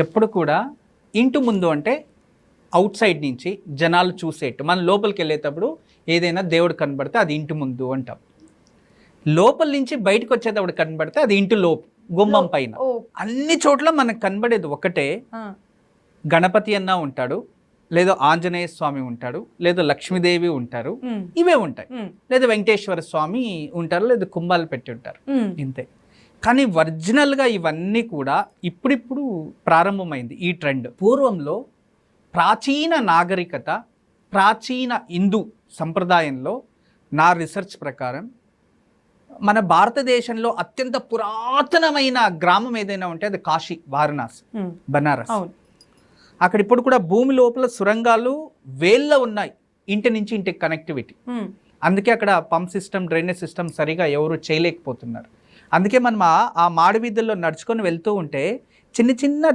ఎప్పుడు కూడా ఇంటి ముందు అంటే అవుట్ సైడ్ నుంచి జనాలు చూసేట్టు, మనం లోపలికి వెళ్ళేటప్పుడు ఏదైనా దేవుడు కనబడితే అది ఇంటి ముందు అంటాం. లోపల నుంచి బయటకు వచ్చేటప్పుడు కనబడితే అది ఇంటి లోపు గుమ్మం పైన. అన్ని చోట్ల మనకు కనబడేది ఒకటే, గణపతి అన్న ఉంటాడు, లేదా ఆంజనేయ స్వామి ఉంటాడు, లేదా లక్ష్మీదేవి ఉంటారు, ఇవే ఉంటాయి, లేదా వెంకటేశ్వర స్వామి ఉంటారు, లేదా కుంభాలు పెట్టి ఉంటారు, ఇంతే. కానీ ఒరిజినల్గా ఇవన్నీ కూడా ఇప్పుడిప్పుడు ప్రారంభమైంది ఈ ట్రెండ్. పూర్వంలో ప్రాచీన నాగరికత, ప్రాచీన హిందూ సంప్రదాయంలో నా రీసెర్చ్ ప్రకారం మన భారతదేశంలో అత్యంత పురాతనమైన గ్రామం ఏదైనా ఉంటే అది కాశీ, వారణాసి, బనారస్. అక్కడ ఇప్పుడు కూడా భూమి లోపల సురంగాలు వేళ్ళ ఉన్నాయి, ఇంటి నుంచి ఇంటికి కనెక్టివిటీ. అందుకే అక్కడ పంప్ సిస్టమ్, డ్రైనేజ్ సిస్టమ్ సరిగా ఎవరు చేయలేకపోతున్నారు. అందుకే మనం ఆ మాడి వీధుల్లో నడుచుకొని వెళ్తూ ఉంటే చిన్న చిన్న